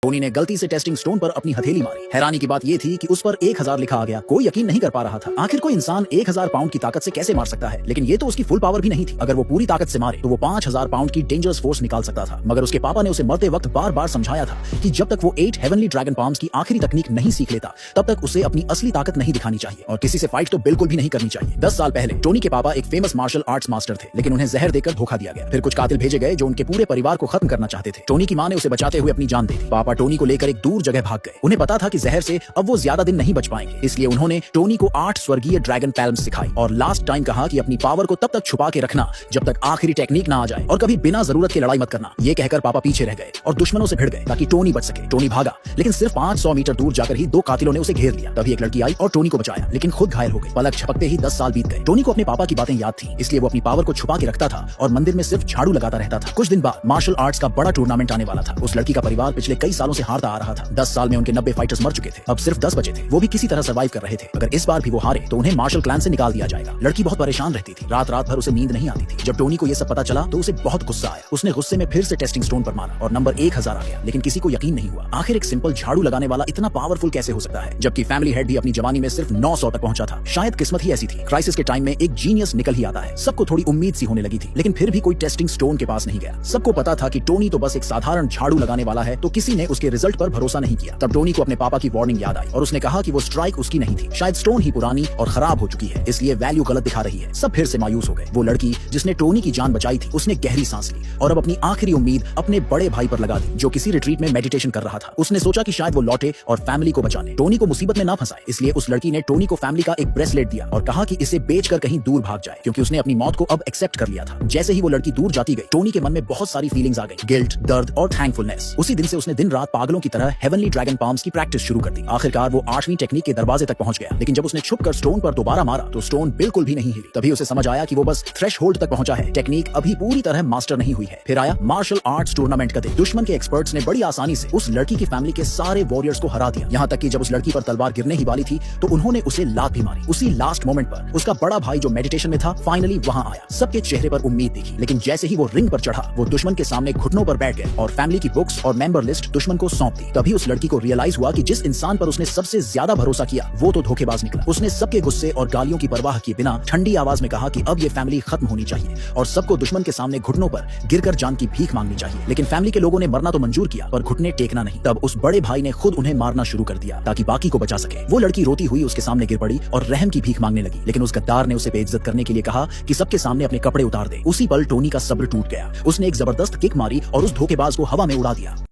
Tony ने गलती से टेस्टिंग स्टोन पर अपनी हथेली मारी। हैरानी की बात यह थी कि उस पर 1000 लिखा आ गया। कोई यकीन नहीं कर पा रहा था। आखिर कोई इंसान 1000 पाउंड की ताकत से कैसे मार सकता है? लेकिन ये तो उसकी फुल पावर भी नहीं थी। अगर वो पूरी ताकत से मारे तो वो 5000 पाउंड की डेंजरस फोर्स निकाल सकता था। मगर उसके पापा ने उसे मरते वक्त बार बार समझाया था कि जब तक वो 8 हेवनली ड्रैगन पाम्स की आखिरी तकनीक नहीं सीख लेता तब तक उसे अपनी असली ताकत नहीं दिखानी चाहिए और किसी से फाइट तो बिल्कुल भी नहीं करनी चाहिए। 10 साल पहले टोनी के पापा एक फेमस मार्शल आर्ट्स मास्टर थे, लेकिन उन्हें जहर देकर धोखा दिया गया। फिर कुछ कातिल भेजे गए जो उनके पूरे परिवार को खत्म करना चाहते थे। टोनी की मां ने उसे बचाते हुए अपनी जान दे दी। पापा टोनी को लेकर एक दूर जगह भाग गए। उन्हें पता था कि जहर से अब वो ज्यादा दिन नहीं बच पाएंगे, इसलिए उन्होंने टोनी को 8 स्वर्गीय ड्रैगन पैल्म्स सिखाई और लास्ट टाइम कहा कि अपनी पावर को तब तक छुपा के रखना जब तक आखिरी टेक्निक ना आ जाए और कभी बिना जरूरत की लड़ाई मत करना। ये कहकर पापा पीछे रह गए और दुश्मनों से भिड़ गए ताकि टोनी बच सके। टोनी भागा, लेकिन सिर्फ 500 मीटर दूर जाकर ही 2 कातिलों ने उसे घेर लिया। तभी एक लड़की आई और टोनी को बचाया, लेकिन खुद घायल हो गई। पलक झपकते ही 10 साल बीत गए। टोनी को अपने पापा की बातें याद थी, इसलिए वो अपनी पावर को छुपा के रखता था और मंदिर में सिर्फ झाड़ू लगाता रहता था। कुछ दिन बाद मार्शल आर्ट्स का बड़ा टूर्नामेंट आने वाला था। उस लड़की का परिवार पिछले कई सालों से हारता आ रहा था। 10 साल में उनके 90 फाइटर्स मर चुके थे। अब सिर्फ 10 बचे थे। वो भी किसी तरह सर्वाइव कर रहे थे। अगर इस बार भी वो हारे तो उन्हें मार्शल क्लैन से निकाल दिया जाएगा। लड़की बहुत परेशान रहती थी। रात रात भर उसे नींद नहीं आती थी। जब टोनी को ये सब पता चला तो उसे बहुत गुस्सा आया। उसने गुस्से में फिर से टेस्टिंग स्टोन पर मारा और नंबर 1000 आ गया, लेकिन किसी को यकीन नहीं हुआ। आखिर एक सिंपल झाड़ू लगाने वाला इतना पावरफुल कैसे हो सकता है, जबकि फैमिली हेड भी अपनी जवानी में सिर्फ 900 तक पहुंचा था। शायद किस्मत ही ऐसी थी। क्राइसिस के टाइम में एक जीनियस निकल ही आता है। सबको थोड़ी उम्मीद सी होने लगी थी, लेकिन फिर भी कोई टेस्टिंग स्टोन के पास नहीं गया। सबको पता था कि टोनी तो बस एक साधारण झाड़ू लगाने वाला है, तो किसी ने उसके रिजल्ट पर भरोसा नहीं किया। तब टोनी को अपने पापा की वार्निंग याद आई और उसने कहा कि वो स्ट्राइक उसकी नहीं थी। शायद स्टोन ही पुरानी और खराब हो चुकी है, इसलिए वैल्यू गलत दिखा रही है। सब फिर से मायूस हो गए। वो लड़की जिसने टोनी की जान बचाई थी उसने गहरी सांस ली और अब अपनी आखिरी उम्मीद अपने बड़े भाई पर लगा दी, जो किसी रिट्रीट में मेडिटेशन कर रहा था। उसने सोचा कि शायद वो लौटे और फैमिली को बचा ले, टोनी को मुसीबत में ना फंसाए। इसलिए उस लड़की ने टोनी को फैमिली का एक ब्रेसलेट दिया और कहा कि इसे बेचकर कहीं दूर भाग जाए, क्योंकि उसने अपनी मौत को अब एक्सेप्ट कर लिया था। जैसे ही वो लड़की दूर जाती गई, टोनी के मन में बहुत सारी फीलिंग्स आ गई, गिल्ट, दर्द और थैंकफुलनेस। उसी दिन से उसने दिन रात पागलों की तरह हेवनली ड्रैगन पाम्स की प्रैक्टिस शुरू कर दी। आखिरकार वो 8वीं टेक्निक के दरवाजे तक पहुंच गया, लेकिन जब उसने छुपकर स्टोन पर दोबारा मारा तो स्टोन बिल्कुल भी नहीं हिली। तभी उसे समझ आया कि वो बस थ्रेशहोल्ड तक पहुंचा है, टेक्निक अभी पूरी तरह मास्टर नहीं हुई है। फिर आया मार्शल आर्ट्स टूर्नामेंट का दिन। दुश्मन के एक्सपर्ट्स ने बड़ी आसानी से उस लड़की की फैमिली के सारे वॉरियर्स को हरा दिया। यहाँ तक कि जब उस लड़की पर तलवार गिरने ही वाली थी तो उन्होंने उसे लात भी मारी। उसी लास्ट मोमेंट पर उसका बड़ा भाई जो मेडिटेशन में था फाइनली वहां आया। सबके चेहरे पर उम्मीद दिखी, लेकिन जैसे ही वो रिंग पर चढ़ा वो दुश्मन के सामने घुटनों पर बैठ गए और फैमिली की बुक्स और मेंबर लिस्ट दुश्मन को सौंप दी। तभी उस लड़की को रियलाइज हुआ कि जिस इंसान पर उसने सबसे ज्यादा भरोसा किया वो तो धोखेबाज निकला। उसने सबके गुस्से और गालियों की परवाह किए बिना ठंडी आवाज में कहा कि अब ये फैमिली खत्म होनी चाहिए और सबको दुश्मन के सामने घुटनों पर गिरकर जान की भीख मांगनी चाहिए। लेकिन फैमिली के लोगों ने मरना तो मंजूर किया पर घुटने टेकना नहीं। तब उस बड़े भाई ने खुद उन्हें मारना शुरू कर दिया ताकि बाकी को बचा सके। वो लड़की रोती हुई उसके सामने गिर पड़ी और रहम की भीख मांगने लगी, लेकिन उस गद्दार ने उसे बेइज्जत करने के लिए कहा कि सबके सामने अपने कपड़े उतार दे। उसी पल टोनी का सब्र टूट गया। उसने एक जबरदस्त किक मारी और उस धोखेबाज को हवा में उड़ा दिया।